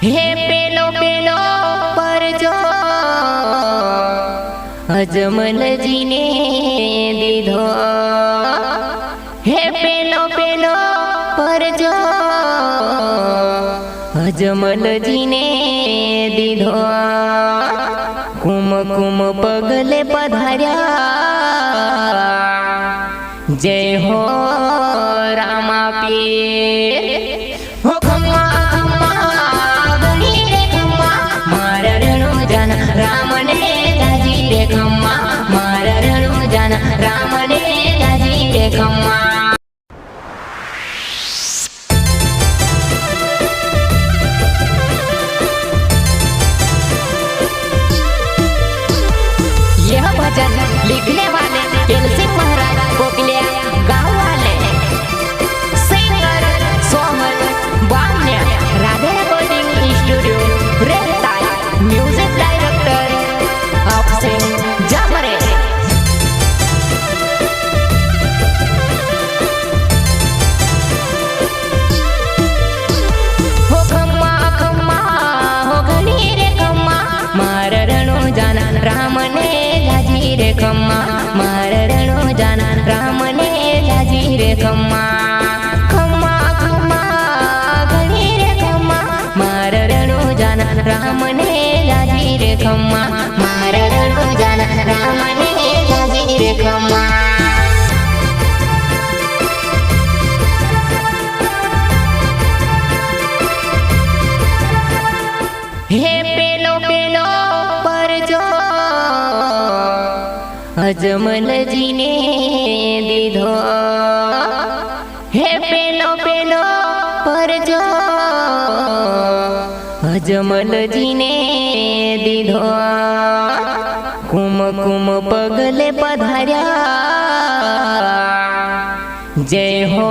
હે પેલો પેલો પરજો અજમલજીને દીધો, હે પેલો પેલો પરજો અજમલજીને દીધો, કુમકુમ પગલે પધાર્યા, જય હો રામા પીર. હો ખમ્મા ખમ્મા ગણી રે ખમ્મા, મારા રણુ જાન રામને જાજી રે ખમ્મા, મારા રણુ જાન રામને જાજી રે ખમ્મા. यह भजन लिखने वाले तुलसी महाराज कोकिलिया गाँव वाले, singer Sohan Bamanya, Radhe recording studio Rehtal, music director Afsin Jamre. हो खम्मा खम्मा हो घड़ी रे खम्मा, मारा रणु जाना रामने जाजी रे खम्मा, मारा रणु जाना रामने जाजी रे खम्मा. खम्मा खम्मा घड़ी रे खम्मा, मारा रणु जाना रामने जाजी रे खम्मा, मारा रणु जाना रामने जाजी रे खम्मा. हे पेलो पेलो परजो अजमलजीने દીધો, હે પેલો પેલો પરજો અજમલજીને દીધો, કુમકુમ પગલે પધાર્યા, જય હો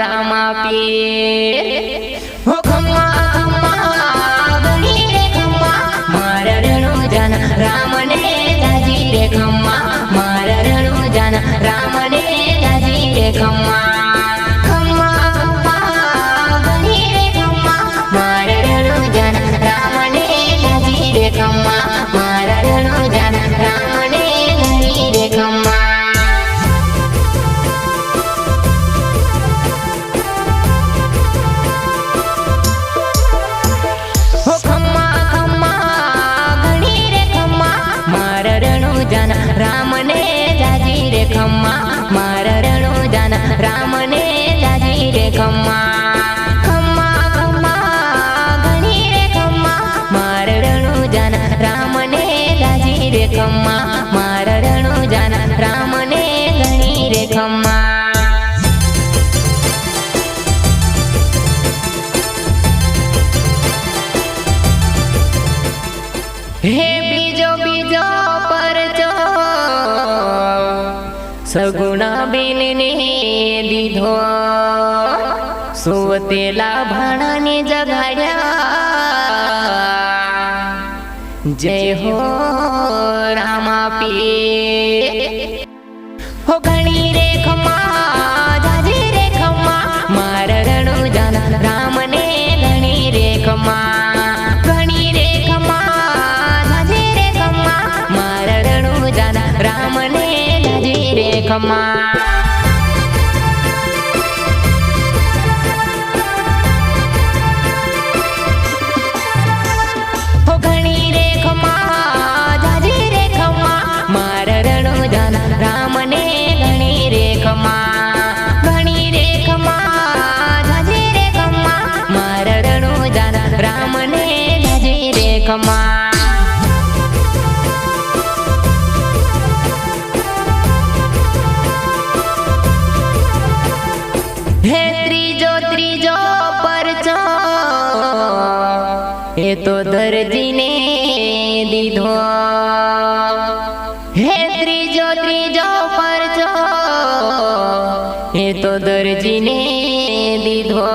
રામા પીર. હો ખમ્મા ખમ્મા ગણી રે ખમ્મા, મારા રણુ જાન રામને જાજી રે ખમ્મા, મારા રણુ જાન રામને જાજી રે ખમ્મા. ખમ્મા ખમ્મા ગણી રે ખમ્મા, મારા રણુ જાન રામને જાજી રે ખમ્મા, મારા રણુ જાન રામને જાજી રે ખમ્મા. हो खम्मा खम्मा घणी रे खम्मा, मारा रणु जान रामने जाजी रे खम्मा, मारा रणु जान रामने जाजी रे खम्मा. खम्मा खम्मा घणी रे खम्मा, मारा रणु जान रामने जाजी रे खम्मा, मारा रणु जान रामने घणी रे खम्मा. હે બીજો બીજો પરચો સગુણા બેનને દીધો, સુવતેલા ભાણાને જગાડ્યા, જય હો રામા પીર. હો ઘણી રે ખમ્મા જાજી રે ખમ્મા, મારા રણુ જાન રામને ઘણી રે ખમ્મા, ઘણી રે ખમ્મા જાજી રે ખમ્મા, મારા રણુ જાન રામને જાજી રે ખમ્મા. હો ઘણી રે ખમ્મા જાજી રે ખમ્મા, મારા રણુ જાન રામને ઘણી રે ખમ્મા, ઘણી રે ખમ્મા જાજી રે ખમ્મા, મારા રણુ જાન રામને જાજી રે ખમ્મા. હે ત્રીજો ત્રીજો પરચો એ તો દરજીને દીધો, હે ત્રીજો ત્રીજો પરચો એ તો દરજીને દીધો.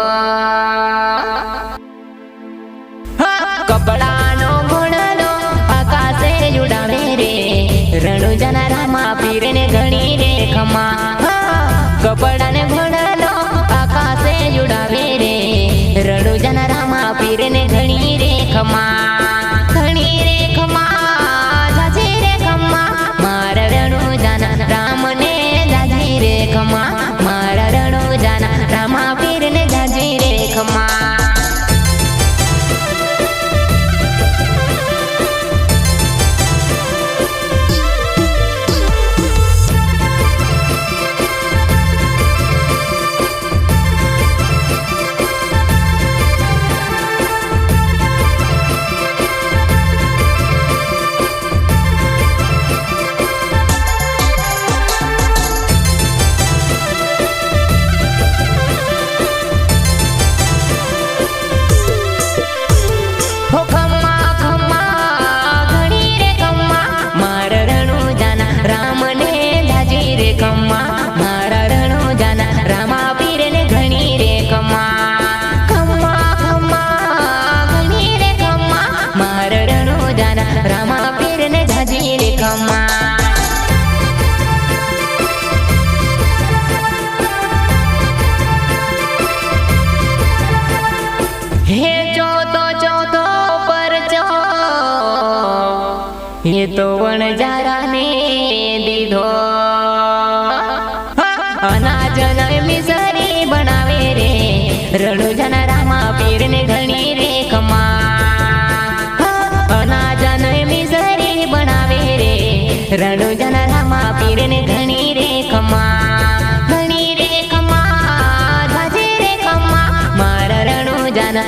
કપડાનો ગુણનો આકાશે ઉડાવે રે, રણુ જાન રામા પીરને ઘણી રે ખમ્મા. કપડાને ગુણનો આકાશે ઉડાવે રે, રણુ જાન રામા પીરને ખમા ये तो वणजारा ने दीधो अनाज न मिसरी बनावे रे रणुजन रामा पीर ने घणी रे कमा अनाज न मिसरी बनावे रे रणुजन रामा पीर ने घणी रे कमा धाजे रे कमा मारा रणुजन